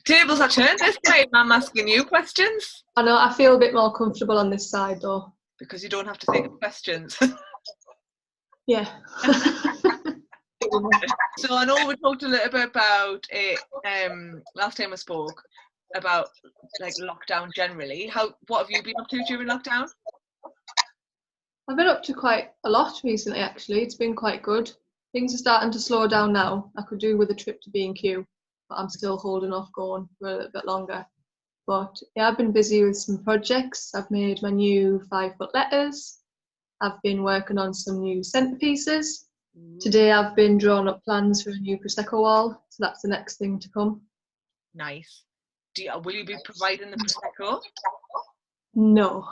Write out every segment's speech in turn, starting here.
Tables are turned this time. I'm asking you questions. I know, I feel a bit more comfortable on this side though. Because you don't have to think of questions. Yeah. So I know we talked a little bit about it last time I spoke about like lockdown generally. What have you been up to during lockdown? I've been up to quite a lot recently actually. It's been quite good. Things are starting to slow down now. I could do with a trip to B&Q, but I'm still holding off going for a little bit longer. But yeah, I've been busy with some projects. I've made my new 5-foot letters. I've been working on some new centerpieces. Today I've been drawing up plans for a new Prosecco wall, so that's the next thing to come. Nice. Will you be providing the Prosecco? No.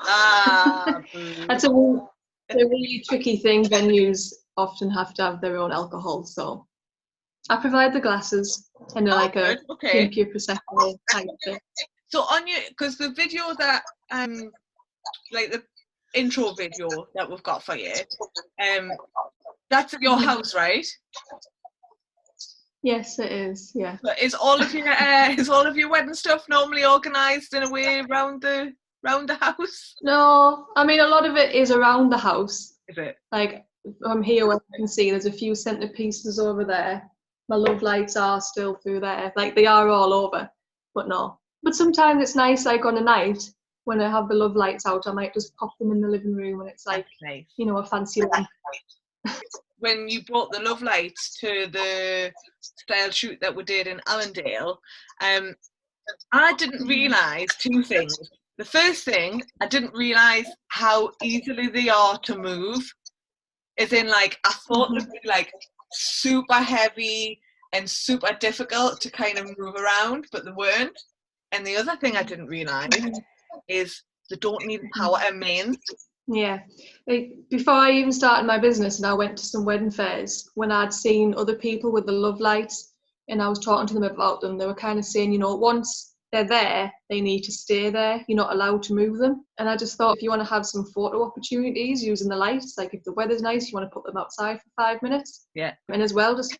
Boo. That's a really tricky thing. Venues often have to have their own alcohol, so I provide the glasses and like a pinky Prosecco type thing. So on you, because the video that like the intro video that we've got for you, that's at your house, right? Yes, it is. Yeah. But is all of your wedding stuff normally organised in a way around the house? No, I mean a lot of it is around the house. Is it? Like from here, where you can see, there's a few centerpieces over there. My love lights are still through there. Like they are all over, but no. But sometimes it's nice, like on a night when I have the love lights out, I might just pop them in the living room, and it's like nice. You know, a fancy lamp. When you brought the love lights to the style shoot that we did in Allendale, I didn't realise 2 things. The first thing, I didn't realise how easily they are to move. As in, like, I thought they'd be like super heavy and super difficult to kind of move around, but they weren't. And the other thing I didn't realise is they don't need power and mains. Yeah. Before I even started my business and I went to some wedding fairs, when I'd seen other people with the love lights and I was talking to them about them, they were kind of saying, you know, once they're there, they need to stay there. You're not allowed to move them. And I just thought if you want to have some photo opportunities using the lights, like if the weather's nice, you want to put them outside for 5 minutes. Yeah. And as well, just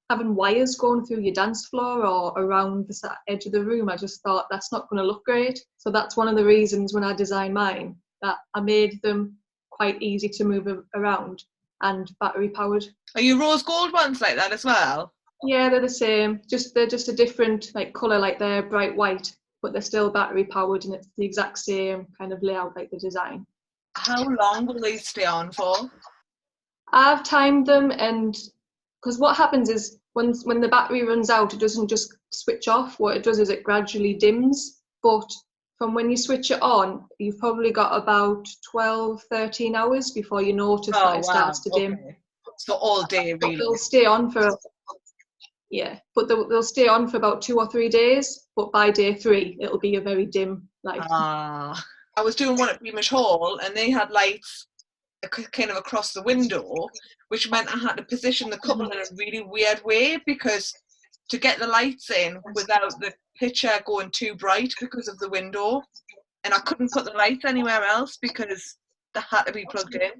having wires going through your dance floor or around the edge of the room, I just thought that's not going to look great. So that's one of the reasons when I designed mine, that I made them quite easy to move around and battery powered. Are you rose gold ones like that as well? Yeah, they're the same. They're just a different like colour, like they're bright white, but they're still battery powered and it's the exact same kind of layout like the design. How long will they stay on for? I've timed them, and because what happens is when the battery runs out, it doesn't just switch off. What it does is it gradually dims, but from when you switch it on, you've probably got about 12-13 hours before you notice that it starts to dim. So all day, really. They'll stay on for, but they'll stay on for about 2 or 3 days, but by day 3, it'll be a very dim light. I was doing one at Beamish Hall, and they had lights kind of across the window, which meant I had to position the couple in a really weird way, because to get the lights in without the picture going too bright because of the window, and I couldn't put the lights anywhere else because they had to be plugged in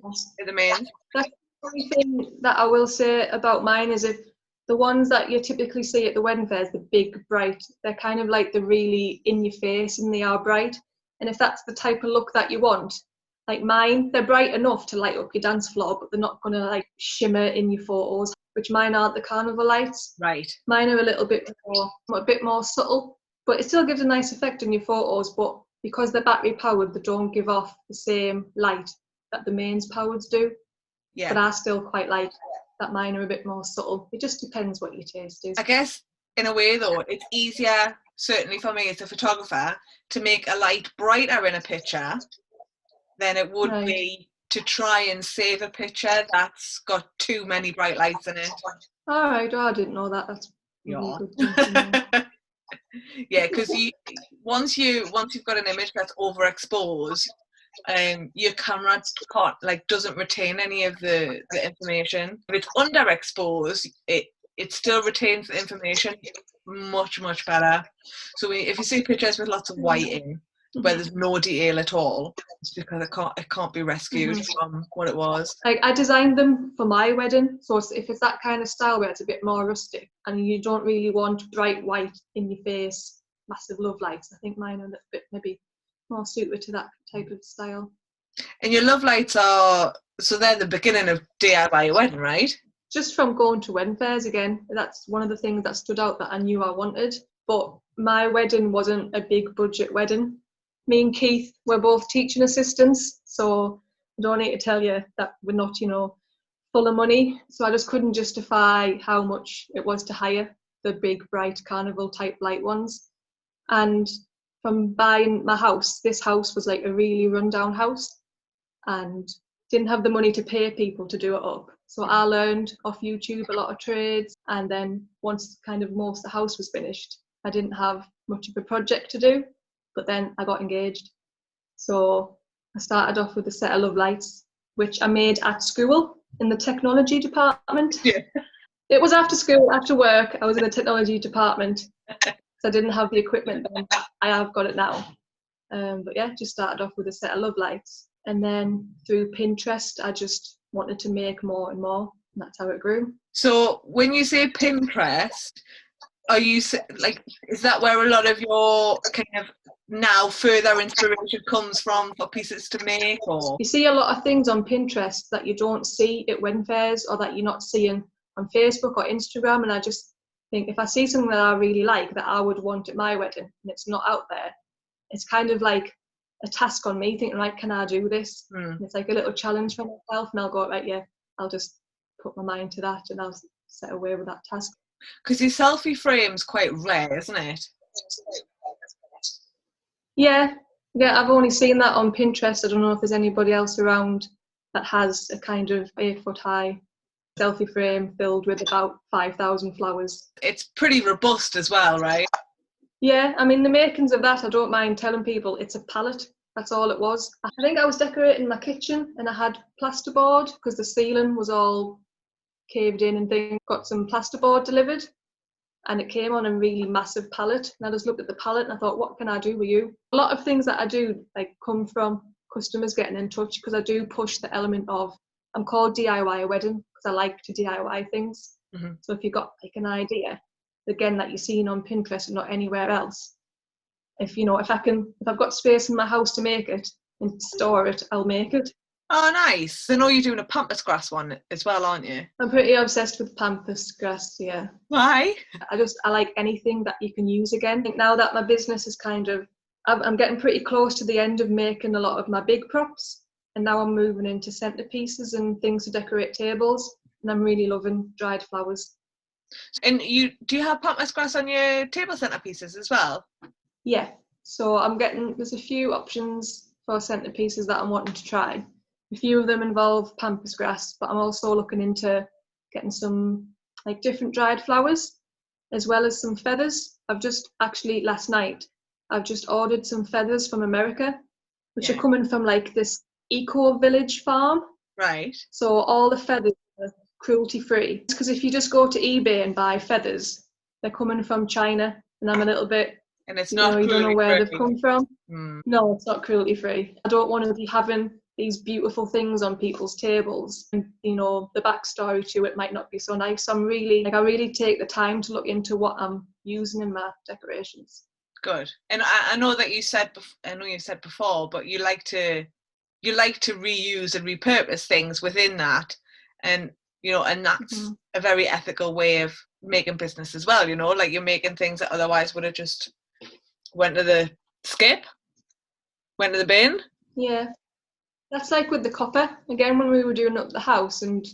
the mains. That's the only thing that I will say about mine is if the ones that you typically see at the wedding fairs, the big bright, they're kind of like the really in your face and they are bright. And if that's the type of look that you want, like mine, they're bright enough to light up your dance floor, but they're not going to like shimmer in your photos, which mine aren't the carnival lights. Right. Mine are a bit more subtle, but it still gives a nice effect in your photos. But because they're battery powered, they don't give off the same light that the mains powered do. Yeah. But I still quite like that mine are a bit more subtle. It just depends what your taste is. I guess in a way though, it's easier, certainly for me as a photographer, to make a light brighter in a picture than it would be to try and save a picture that's got too many bright lights in it. All right, I didn't know that. That's really good to know. Yeah, because once you've got an image that's overexposed, your camera doesn't retain any of the information. If it's underexposed, it still retains the information much better. So if you see pictures with lots of whiting, where there's no detail at all, it's because it can't be rescued from what it was. Like I designed them for my wedding, so if it's that kind of style where it's a bit more rustic and you don't really want bright white in your face, massive love lights. I think mine are a little bit maybe more suited to that type of style. And your love lights are, so they're the beginning of DIY your wedding, right? Just from going to wedding fairs again, that's one of the things that stood out that I knew I wanted. But my wedding wasn't a big budget wedding. Me and Keith were both teaching assistants, so I don't need to tell you that we're not, full of money. So I just couldn't justify how much it was to hire the big, bright carnival type light ones. And from buying my house, this house was like a really rundown house and didn't have the money to pay people to do it up. So I learned off YouTube a lot of trades, and then once kind of most of the house was finished, I didn't have much of a project to do, but then I got engaged. So I started off with a set of love lights, which I made at school in the technology department. Yeah. It was after school, after work, I was in the technology department. So I didn't have the equipment then. I have got it now. But yeah, just started off with a set of love lights. And then through Pinterest, I just wanted to make more and more. And that's how it grew. So when you say Pinterest, are you like, is that where a lot of your kind of now further inspiration comes from for pieces to make? Or you see a lot of things on Pinterest that you don't see at wedding fairs, or that you're not seeing on Facebook or Instagram. And I just think if I see something that I really like that I would want at my wedding and it's not out there, it's kind of like a task on me, thinking, like, can I do this? And it's like a little challenge for myself, and I'll go, right, yeah, I'll just put my mind to that and I'll set away with that task. Because your selfie frame's quite rare, isn't it? Yeah, I've only seen that on Pinterest. I don't know if there's anybody else around that has a kind of 8-foot high selfie frame filled with about 5,000 flowers. It's pretty robust as well, right? Yeah, I mean, the makings of that, I don't mind telling people, it's a palette. That's all it was. I think I was decorating my kitchen and I had plasterboard because the ceiling was all caved in and things. Got some plasterboard delivered and it came on a really massive palette. And I just looked at the palette and I thought, what can I do with you? A lot of things that I do like come from customers getting in touch, because I do push the element of, I'm called DIY a wedding because I like to DIY things. Mm-hmm. So if you've got like an idea, again, that you're seeing on Pinterest and not anywhere else, if I've got space in my house to make it and store it, I'll make it. Oh, nice. I know you're doing a pampas grass one as well, aren't you? I'm pretty obsessed with pampas grass, yeah. Why? I like anything that you can use again. I think now that my business is I'm getting pretty close to the end of making a lot of my big props, and now I'm moving into centerpieces and things to decorate tables, and I'm really loving dried flowers. And do you have pampas grass on your table centerpieces as well? Yeah, so there's a few options for centerpieces that I'm wanting to try. A few of them involve pampas grass, but I'm also looking into getting some like different dried flowers as well as some feathers. Last night, I've just ordered some feathers from America, which are coming from like this eco village farm. Right. So all the feathers are cruelty free. Because if you just go to eBay and buy feathers, they're coming from China, and I'm a little bit, and it's not you don't know where they've come from. No, it's not cruelty free. I don't want to be having these beautiful things on people's tables, and the backstory to it might not be so nice. I really take the time to look into what I'm using in my decorations. Good. And I know that you said before, but you like to reuse and repurpose things within that, and and that's a very ethical way of making business as well. Like you're making things that otherwise would have just went to the skip, went to the bin. Yeah, that's like with the copper. Again, when we were doing up the house and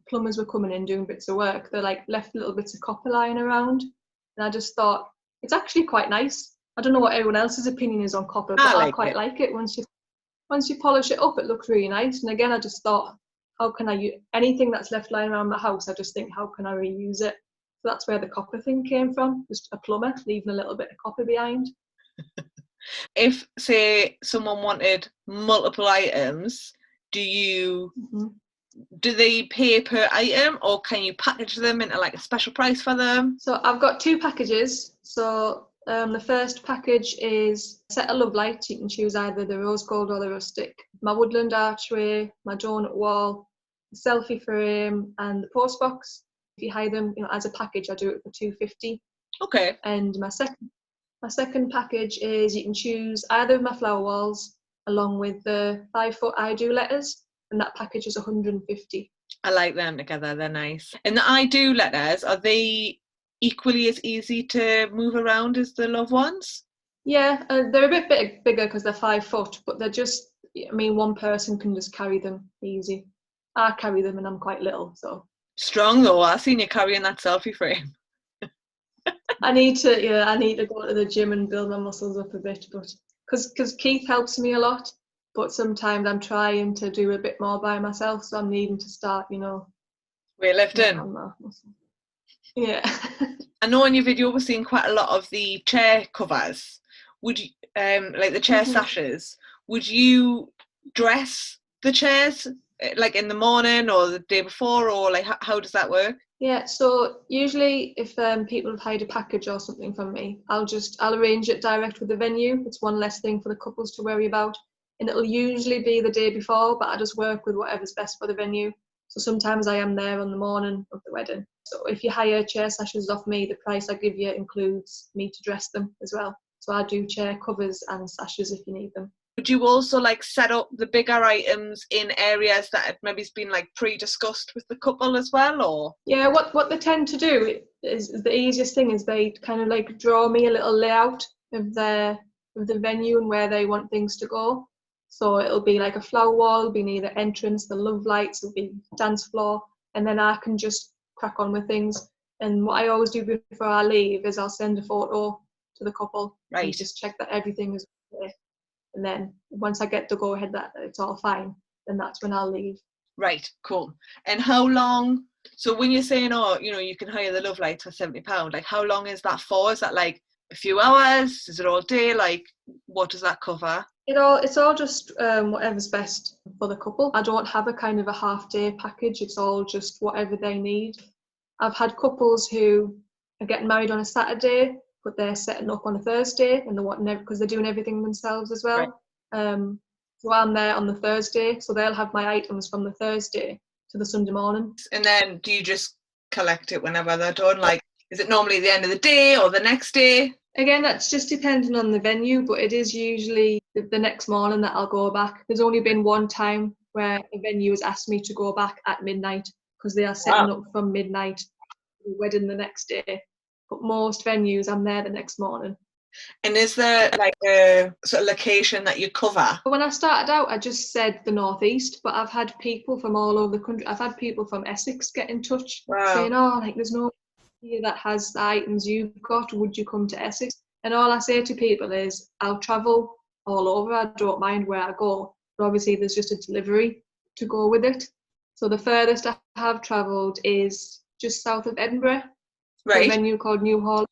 plumbers were coming in doing bits of work, they like left little bits of copper lying around, and I just thought it's actually quite nice. I don't know what everyone else's opinion is on copper, but I quite like it. Once you polish it up, it looks really nice. And again, I just thought, how can I use anything that's left lying around my house? I just think, how can I reuse it? So that's where the copper thing came from, just a plumber leaving a little bit of copper behind. If, say, someone wanted multiple items, do they pay per item, or can you package them into like a special price for them? So I've got 2 packages. So the first package is a set of love lights. You can choose either the rose gold or the rustic. My woodland archway, my donut wall, the selfie frame, and the post box. If you hire them, as a package, I do it for $250. Okay. And my second My second package is you can choose either of my flower walls along with the 5-foot I do letters, and that package is 150. I like them together, they're nice. And the I do letters, are they equally as easy to move around as the love ones? Yeah, they're a bit bigger because they're 5 foot, but they're just, I mean, one person can just carry them easy. I carry them and I'm quite little, so. Strong though, I've seen you carrying that selfie frame. I need to go to the gym and build my muscles up a bit, but because Keith helps me a lot, but sometimes I'm trying to do a bit more by myself, so I'm needing to start, Weightlifting. Yeah. I know in your video we're seeing quite a lot of the chair covers. Would you, like the chair sashes, would you dress the chairs like in the morning or the day before, or like how does that work? Yeah, so usually if people have hired a package or something from me, I'll arrange it direct with the venue. It's one less thing for the couples to worry about. And it'll usually be the day before, but I just work with whatever's best for the venue. So sometimes I am there on the morning of the wedding. So if you hire chair sashes off me, the price I give you includes me to dress them as well. So I do chair covers and sashes if you need them. Would you also like set up the bigger items in areas that had maybe been like pre-discussed with the couple as well, or? Yeah, what they tend to do is the easiest thing is they kind of like draw me a little layout of the venue and where they want things to go. So it'll be like a flower wall, it'll be near the entrance, the love lights, it'll be dance floor, and then I can just crack on with things. And what I always do before I leave is I'll send a photo to the couple, right, and just check that everything is okay. And then once I get the go ahead that it's all fine, then that's when I'll leave. Right, cool. And how long, so when you're saying, you can hire the love lights for £70, like how long is that for? Is that like a few hours? Is it all day? Like what does that cover? It's all just whatever's best for the couple. I don't have a kind of a half day package. It's all just whatever they need. I've had couples who are getting married on a Saturday, but they're setting up on a Thursday, and because they're doing everything themselves as well. Right. So I'm there on the Thursday, so they'll have my items from the Thursday to the Sunday morning. And then do you just collect it whenever they're done? Like, is it normally the end of the day or the next day? Again, that's just depending on the venue, but it is usually the next morning that I'll go back. There's only been one time where a venue has asked me to go back at midnight because they are setting up from midnight, the wedding the next day. But most venues, I'm there the next morning. And is there like a sort of location that you cover? When I started out, I just said the northeast, but I've had people from all over the country. I've had people from Essex get in touch saying, there's no here that has the items you've got, would you come to Essex? And all I say to people is I'll travel all over, I don't mind where I go, but obviously there's just a delivery to go with it. So the furthest I have travelled is just south of Edinburgh, right, a venue called New Hall.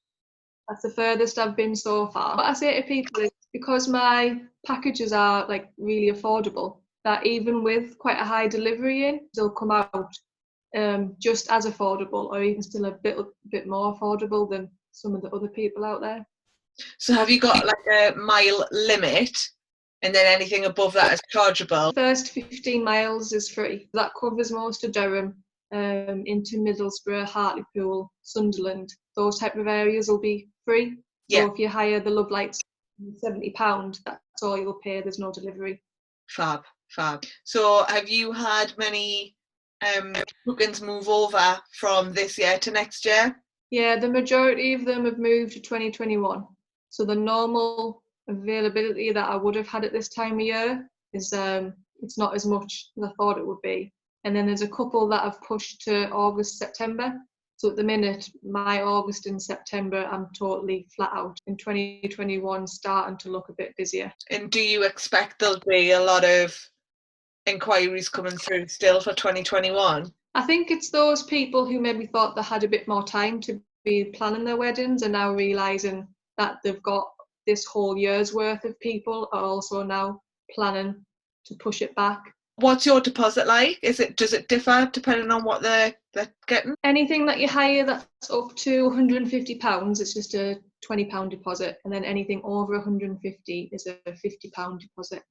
That's the furthest I've been so far. What I say to people is because my packages are like really affordable, that even with quite a high delivery in, they'll come out just as affordable, or even still a bit more affordable than some of the other people out there. So have you got like a mile limit, and then anything above that is chargeable? First 15 miles is free. That covers most of Durham, into Middlesbrough, Hartlepool, Sunderland. Those type of areas will be free. So if you hire the love lights, £70, that's all you'll pay. There's no delivery. Fab. So have you had many bookings move over from this year to next year? Yeah, the majority of them have moved to 2021. So the normal availability that I would have had at this time of year is it's not as much as I thought it would be. And then there's a couple that have pushed to August, September. So at the minute, my August and September, I'm totally flat out. In 2021, starting to look a bit busier. And do you expect there'll be a lot of inquiries coming through still for 2021? I think it's those people who maybe thought they had a bit more time to be planning their weddings and now realising that they've got this whole year's worth of people are also now planning to push it back. What's your deposit like? Does it differ depending on what they're getting? Anything that you hire that's up to £150, it's just a £20 deposit, and then anything over 150 is a £50 deposit.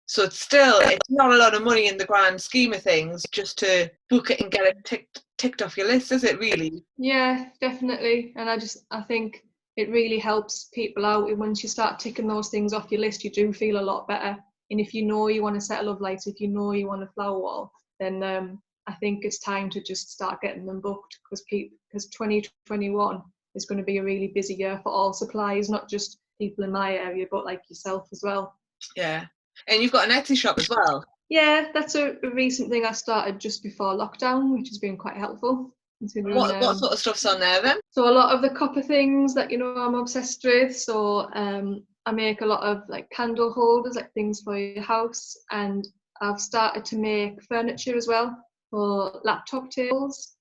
So it's not a lot of money in the grand scheme of things just to book it and get it ticked off your list, is it really? Yeah, definitely. And I think it really helps people out. And once you start ticking those things off your list, you do feel a lot better. And if you know you want to set a love lights, if you know you want a flower wall, then I think it's time to just start getting them booked, because 2021 is going to be a really busy year for all supplies, not just people in my area, but like yourself as well. Yeah. And you've got an Etsy shop as well. Yeah, that's a recent thing I started just before lockdown, which has been quite helpful. What sort of stuff's on there then? So a lot of the copper things that, you know, I'm obsessed with. So I make a lot of like candle holders, like things for your house, and I've started to make furniture as well for laptop tables,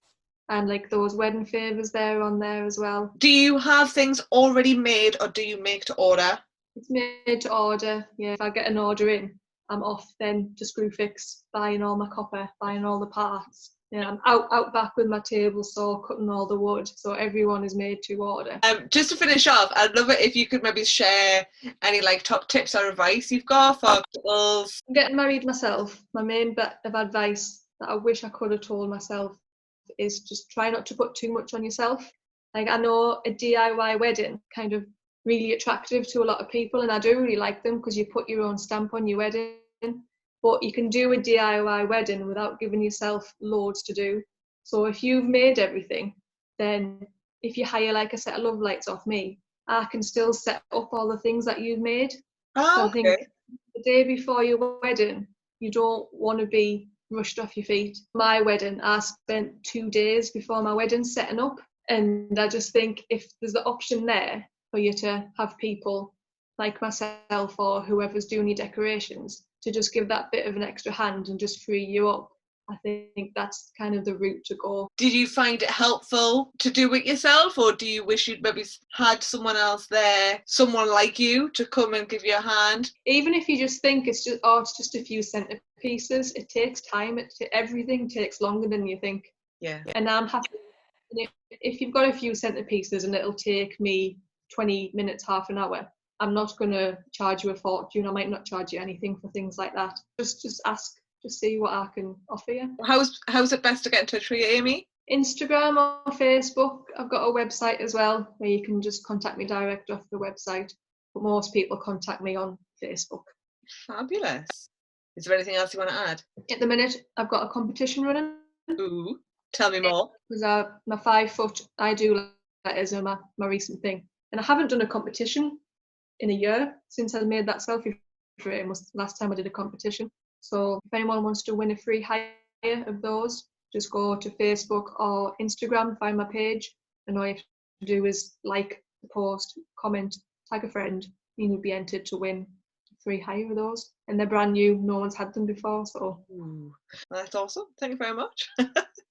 and like those wedding favours there on there as well. Do you have things already made, or do you make to order? It's made to order. Yeah, if I get an order in, I'm off then to Screwfix, buying all my copper, buying all the parts. Yeah, I'm out back with my table saw, cutting all the wood. So everyone is made to order. Just to finish off, I'd love it if you could maybe share any like top tips or advice you've got for couples. I'm getting married myself. My main bit of advice that I wish I could have told myself is just try not to put too much on yourself. Like, I know a DIY wedding kind of really attractive to a lot of people, and I do really like them because you put your own stamp on your wedding. But you can do a DIY wedding without giving yourself loads to do. So if you've made everything, then if you hire like a set of love lights off me, I can still set up all the things that you've made. Oh, so I think the day before your wedding, you don't want to be rushed off your feet. My wedding, I spent 2 days before my wedding setting up, and I just think if there's the option there for you to have people like myself or whoever's doing your decorations to just give that bit of an extra hand and just free you up, I think that's kind of the route to go. Did you find it helpful to do it yourself, or do you wish you'd maybe had someone else there, someone like you, to come and give you a hand? Even if you just think it's just a few centerpieces, it takes time. Everything takes longer than you think. Yeah. And I'm happy if you've got a few centerpieces and it'll take me 20 minutes, half an hour, I'm not going to charge you a fortune. I might not charge you anything for things like that. Just ask, just see what I can offer you. How's it best to get in touch with you, Amy? Instagram or Facebook. I've got a website as well where you can just contact me direct off the website. But most people contact me on Facebook. Fabulous. Is there anything else you want to add? At the minute, I've got a competition running. Ooh, tell me more. Because my 5 foot, I do letters are my recent thing. And I haven't done a competition in a year since I made that selfie frame. Was the last time I did a competition. So if anyone wants to win a free hire of those, just go to Facebook or Instagram, find my page, and all you have to do is like the post, comment, tag a friend, and you'll be entered to win a free hire of those. And they're brand new, no one's had them before. So Ooh, that's awesome. Thank you very much.